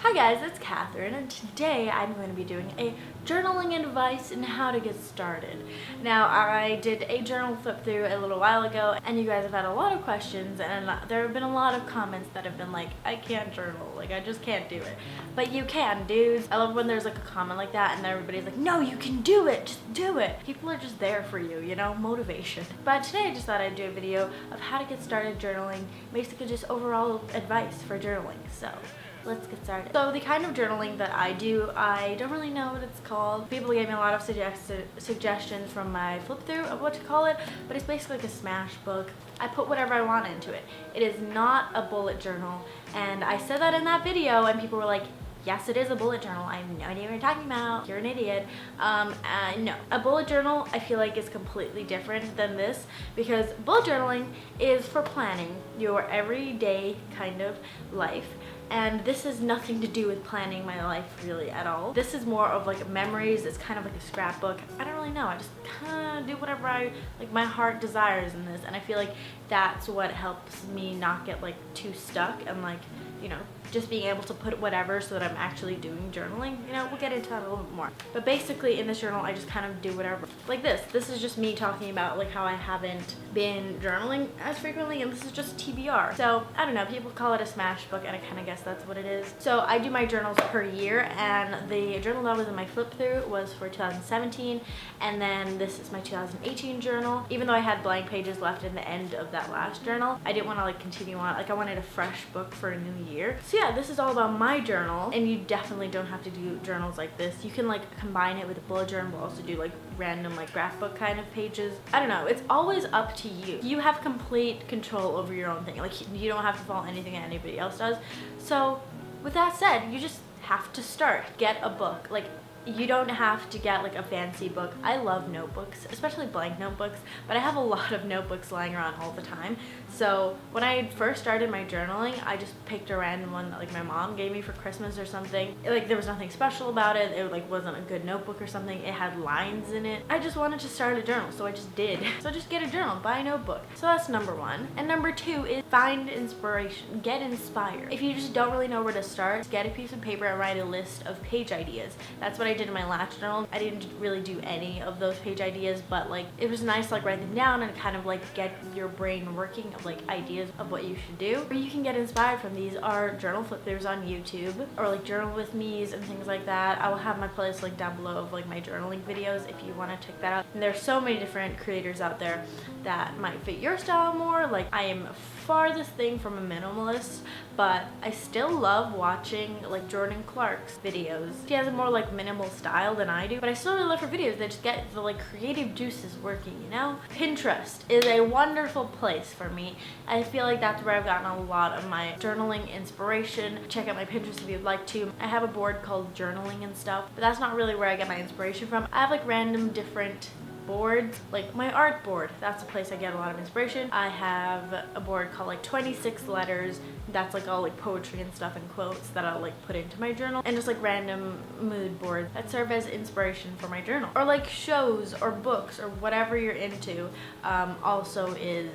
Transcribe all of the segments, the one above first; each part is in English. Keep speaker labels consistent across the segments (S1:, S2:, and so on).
S1: Hi guys, it's Catherine, and today I'm going to be doing a journaling advice and how to get started. Now, I did a journal flip through a little while ago, and you guys have had a lot of questions, and there have been a lot of comments that have been like, I can't journal, like I just can't do it. But you can, dudes. I love when there's like a comment like that and everybody's like, no, you can do it, just do it. People are just there for you, you know, motivation. But today I just thought I'd do a video of how to get started journaling, basically just overall advice for journaling. So let's get started. So the kind of journaling that I do, I don't really know what it's called. People gave me a lot of suggestions from my flip through of what to call it, but it's basically like a smash book. I put whatever I want into it. It is not a bullet journal, and I said that in that video and people were like, yes, it is a bullet journal. I have no idea what you're talking about. You're an idiot. No. A bullet journal, I feel like, is completely different than this, because bullet journaling is for planning your everyday kind of life. And this has nothing to do with planning my life really at all. This is more of like memories. It's kind of like a scrapbook. I don't really know. I just kind of do whatever my heart desires in this. And I feel like that's what helps me not get like too stuck and like, you know, just being able to put whatever so that I'm actually doing journaling. You know, we'll get into that a little bit more. But basically in this journal, I just kind of do whatever. Like this. This is just me talking about like how I haven't been journaling as frequently, and this is just TBR. So I don't know, people call it a smash book, and I kind of guess that's what it is. So I do my journals per year, and the journal that was in my flip through was for 2017, and then this is my 2018 journal. Even though I had blank pages left in the end of that last journal, I didn't want to like continue on. Like I wanted a fresh book for a new year. So yeah, this is all about my journal, and you definitely don't have to do journals like this. You can like combine it with a bullet journal, but also do like random like graph book kind of pages. I don't know, it's always up to you. You have complete control over your own thing. Like you don't have to follow anything that anybody else does. So with that said, you just have to start. Get a book. Like you don't have to get like a fancy book. I love notebooks, especially blank notebooks, but I have a lot of notebooks lying around all the time. So when I first started my journaling, I just picked a random one that like my mom gave me for Christmas or something. Like there was nothing special about it. It like wasn't a good notebook or something. It had lines in it. I just wanted to start a journal, so I just did. So just get a journal, buy a notebook. So that's number one. And number two is find inspiration. Get inspired. If you just don't really know where to start, get a piece of paper and write a list of page ideas. That's what I did in my last journal. I didn't really do any of those page ideas, but like it was nice to like write them down and kind of like get your brain working of like ideas of what you should do. Or you can get inspired from these are journal flip throughs on YouTube, or like journal with me's and things like that. I will have my playlist linked down below of like my journaling videos if you want to check that out. And there's so many different creators out there that might fit your style more. Like I am farthest thing from a minimalist, but I still love watching like Jordan Clark's videos. She has a more like minimal style than I do, but I still really love her videos. They just get the like creative juices working, you know? Pinterest is a wonderful place for me. I feel like that's where I've gotten a lot of my journaling inspiration. Check out my Pinterest if you'd like to. I have a board called Journaling and Stuff, but that's not really where I get my inspiration from. I have like random different boards, like my art board. That's a place I get a lot of inspiration. I have a board called like 26 letters. That's like all like poetry and stuff and quotes that I'll like put into my journal, and just like random mood boards that serve as inspiration for my journal. Or like shows or books or whatever you're into also is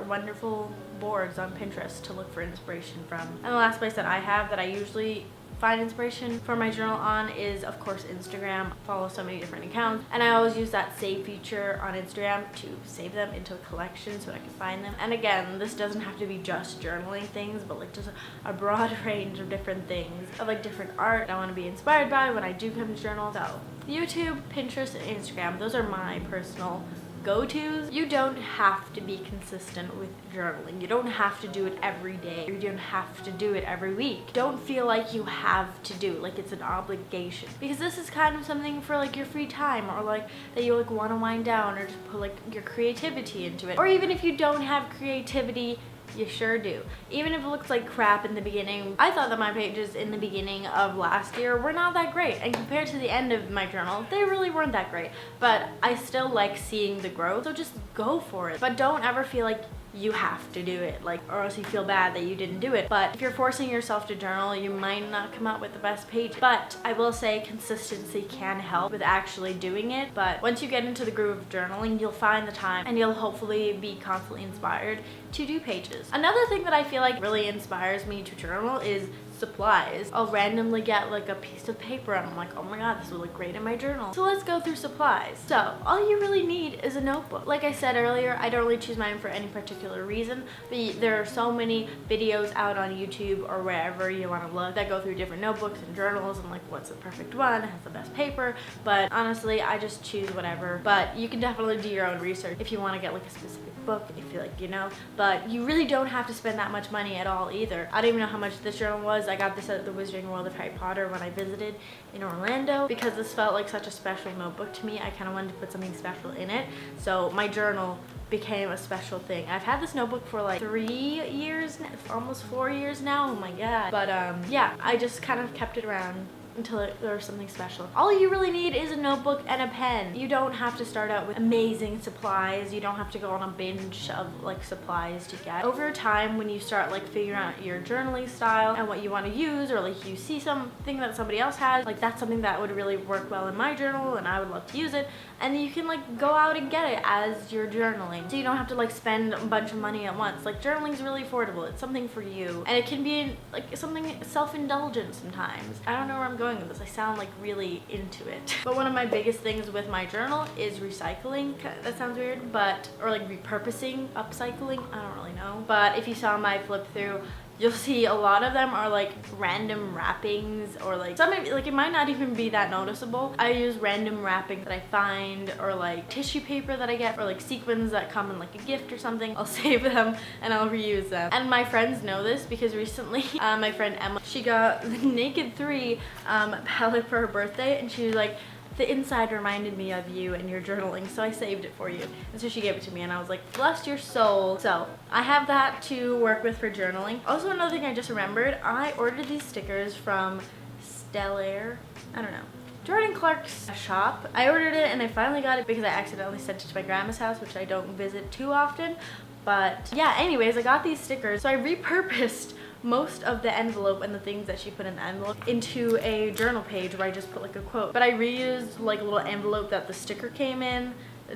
S1: wonderful boards on Pinterest to look for inspiration from. And the last place that I have that I usually find inspiration for my journal on is of course Instagram. I follow so many different accounts, and I always use that save feature on Instagram to save them into a collection so I can find them. And again, this doesn't have to be just journaling things, but like just a broad range of different things of like different art I want to be inspired by when I do come to journal. So YouTube, Pinterest, and Instagram, those are my personal go-tos. You don't have to be consistent with journaling. You don't have to do it every day. You don't have to do it every week. Don't feel like you have to do it, like it's an obligation, because this is kind of something for like your free time, or like that you like want to wind down, or just put like your creativity into it. Or even if you don't have creativity, you sure do. Even if it looks like crap in the beginning. I thought that my pages in the beginning of last year were not that great, and compared to the end of my journal, they really weren't that great. But I still like seeing the growth, so just go for it. But don't ever feel like you have to do it, like, or else you feel bad that you didn't do it. But if you're forcing yourself to journal, you might not come out with the best page. But I will say consistency can help with actually doing it. But once you get into the groove of journaling, you'll find the time and you'll hopefully be constantly inspired to do pages. Another thing that I feel like really inspires me to journal is supplies. I'll randomly get like a piece of paper and I'm like, oh my god, this would look great in my journal. So let's go through supplies. So all you really need is a notebook. Like I said earlier, I don't really choose mine for any particular reason, but there are so many videos out on YouTube or wherever you want to look that go through different notebooks and journals and like what's the perfect one, has the best paper. But honestly, I just choose whatever. But you can definitely do your own research if you want to get like a specific book, if you like, you know, but you really don't have to spend that much money at all either. I don't even know how much this journal was. I got this at the Wizarding World of Harry Potter when I visited in Orlando because this felt like such a special notebook to me. I kind of wanted to put something special in it, so my journal became a special thing. I've had this notebook for like 3 years, almost 4 years now. Oh my god. But yeah, I just kind of kept it around until there was something special. All you really need is a notebook and a pen. You don't have to start out with amazing supplies. You don't have to go on a binge of like supplies to get. Over time, when you start like figuring out your journaling style and what you want to use, or like you see something that somebody else has, like that's something that would really work well in my journal and I would love to use it, and then you can like go out and get it as you're journaling. So you don't have to like spend a bunch of money at once. Like journaling is really affordable. It's something for you, and it can be like something self-indulgent sometimes. I don't know where I'm going with this. I sound like really into it. But one of my biggest things with my journal is recycling. That sounds weird, but, or like repurposing, upcycling, I don't really know. But if you saw my flip through, you'll see a lot of them are like random wrappings, or like some, like it might not even be that noticeable. I use random wrapping that I find, or like tissue paper that I get, or like sequins that come in like a gift or something. I'll save them and I'll reuse them. And my friends know this because recently my friend Emma, she got the Naked 3 palette for her birthday, and she was like, the inside reminded me of you and your journaling, so I saved it for you. And so she gave it to me and I was like, bless your soul. So I have that to work with for journaling. Also, another thing I just remembered, I ordered these stickers from Stellar, I don't know, Jordan Clark's shop. I ordered it and I finally got it because I accidentally sent it to my grandma's house, which I don't visit too often. But yeah, anyways, I got these stickers. So I repurposed most of the envelope and the things that she put in the envelope into a journal page where I just put like a quote. But I reused like a little envelope that the sticker came in,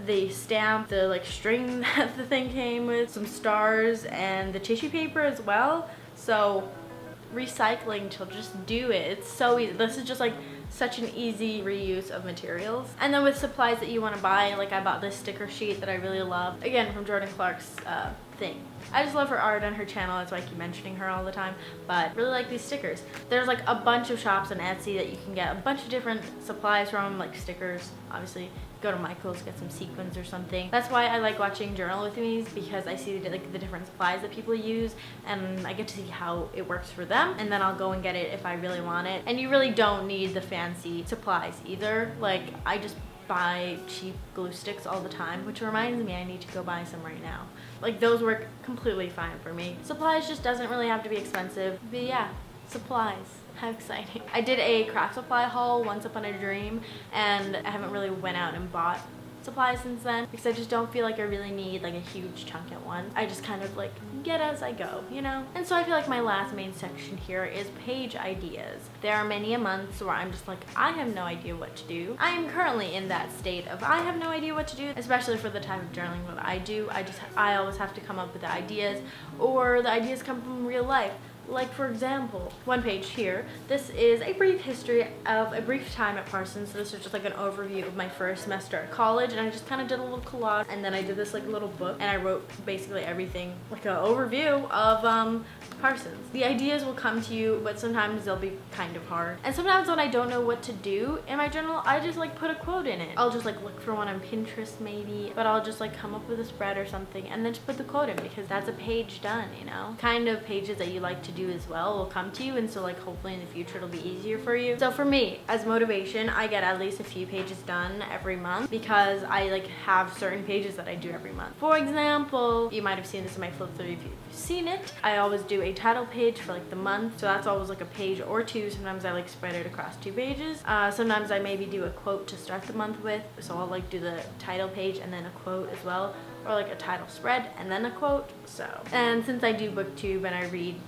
S1: the stamp, the like string that the thing came with, some stars, and the tissue paper as well. So recycling till just do it. It's so easy. This is just like such an easy reuse of materials. And then with supplies that you want to buy, like I bought this sticker sheet that I really love, again from Jordan Clark's thing. I just love her art on her channel, that's why I keep mentioning her all the time, but really like these stickers. There's like a bunch of shops on Etsy that you can get a bunch of different supplies from, like stickers. Obviously go to Michael's, get some sequins or something. That's why I like watching Journal With Me's, because I see like the different supplies that people use and I get to see how it works for them, and then I'll go and get it if I really want it. And you really don't need the fancy supplies either. Like I just buy cheap glue sticks all the time, which reminds me I need to go buy some right now. Like those work completely fine for me. Supplies just doesn't really have to be expensive. But yeah, supplies. How exciting. I did a craft supply haul once upon a dream, and I haven't really went out and bought supplies since then because I just don't feel like I really need like a huge chunk at once. I just kind of like get as I go, you know? And so I feel like my last main section here is page ideas. There are many a months where I'm just like, I have no idea what to do. I am currently in that state of I have no idea what to do, especially for the type of journaling that I do. I always have to come up with the ideas, or the ideas come from real life. Like for example, one page here, this is a brief history of a brief time at Parsons. So this is just like an overview of my first semester at college, and I just kind of did a little collage, and then I did this like little book and I wrote basically everything, like an overview of Parsons. The ideas will come to you, but sometimes they'll be kind of hard. And sometimes when I don't know what to do in my journal, I just like put a quote in it. I'll just like look for one on Pinterest maybe, but I'll just like come up with a spread or something and then just put the quote in, because that's a page done, you know? Kind of pages that you like to do as well will come to you, and so like hopefully in the future it'll be easier for you. So for me, as motivation, I get at least a few pages done every month because I like have certain pages that I do every month. For example, you might have seen this in my flip through if you've seen it. I always do a title page for like the month, so that's always like a page or two. Sometimes I like spread it across 2 pages. Sometimes I maybe do a quote to start the month with, so I'll like do the title page and then a quote as well, or like a title spread and then a quote. So, and since I do booktube and I read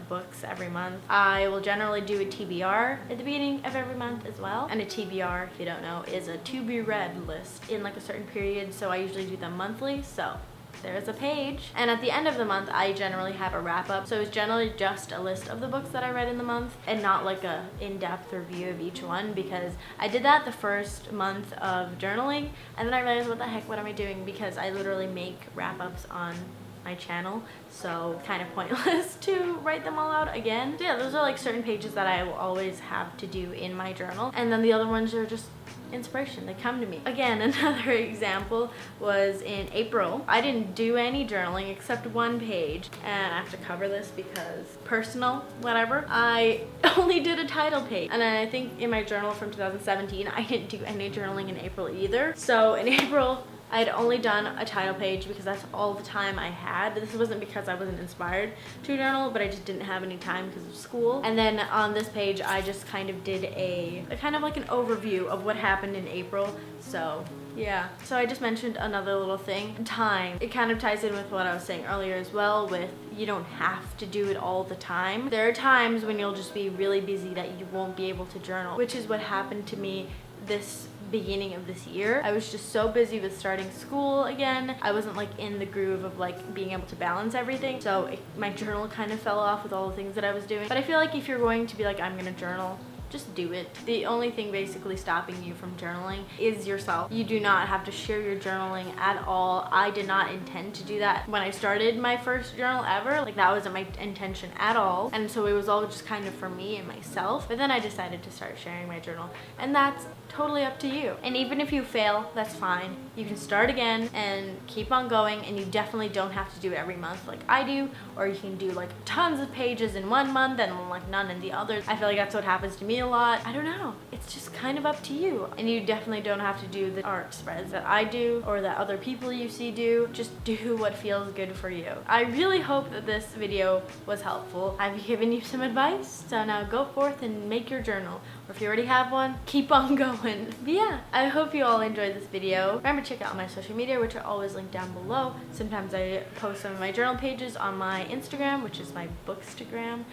S1: books every month, I will generally do a TBR at the beginning of every month as well. And a TBR, if you don't know, is a to be read list in like a certain period, so I usually do them monthly. So there's a page. And at the end of the month, I generally have a wrap up. So it's generally just a list of the books that I read in the month and not like a in-depth review of each one, because I did that the first month of journaling and then I realized, what am I doing? Because I literally make wrap ups on my channel, so kind of pointless to write them all out again. So yeah, those are like certain pages that I will always have to do in my journal, and then the other ones are just inspiration. They come to me. Again, another example was in April. I didn't do any journaling except one page, and I have to cover this because personal, whatever. I only did a title page, and then I think in my journal from 2017, I didn't do any journaling in April either. So in April, I had only done a title page because that's all the time I had. This wasn't because I wasn't inspired to journal, but I just didn't have any time because of school. And then on this page, I just kind of did a kind of like an overview of what happened in April. So yeah, so I just mentioned another little thing, time. It kind of ties in with what I was saying earlier as well, with you don't have to do it all the time. There are times when you'll just be really busy that you won't be able to journal, which is what happened to me this beginning of this year. I was just so busy with starting school again. I wasn't like in the groove of like being able to balance everything. So my journal kind of fell off with all the things that I was doing. But I feel like if you're going to be like, I'm gonna journal, just do it. The only thing basically stopping you from journaling is yourself. You do not have to share your journaling at all. I did not intend to do that when I started my first journal ever. Like that wasn't my intention at all. And so it was all just kind of for me and myself. But then I decided to start sharing my journal, and that's totally up to you. And even if you fail, that's fine. You can start again and keep on going, and you definitely don't have to do it every month like I do, or you can do like tons of pages in one month and like none in the other. I feel like that's what happens to me a lot. I don't know. It's just kind of up to you. And you definitely don't have to do the art spreads that I do or that other people you see do. Just do what feels good for you. I really hope that this video was helpful. I've given you some advice, so now go forth and make your journal. Or if you already have one, keep on going. But yeah, I hope you all enjoyed this video. Remember to check out my social media, which are always linked down below. Sometimes I post some of my journal pages on my Instagram, which is my bookstagram,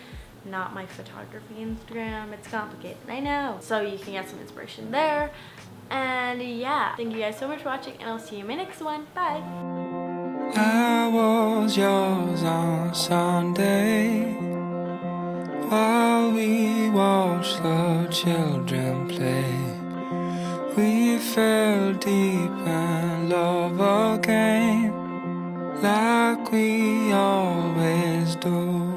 S1: not my photography Instagram. It's complicated, I know. So you can get some inspiration there. And yeah, thank you guys so much for watching, and I'll see you in my next one. Bye.
S2: I was yours on Sunday, while we watched the children play. We fell deep in love again, like we always do.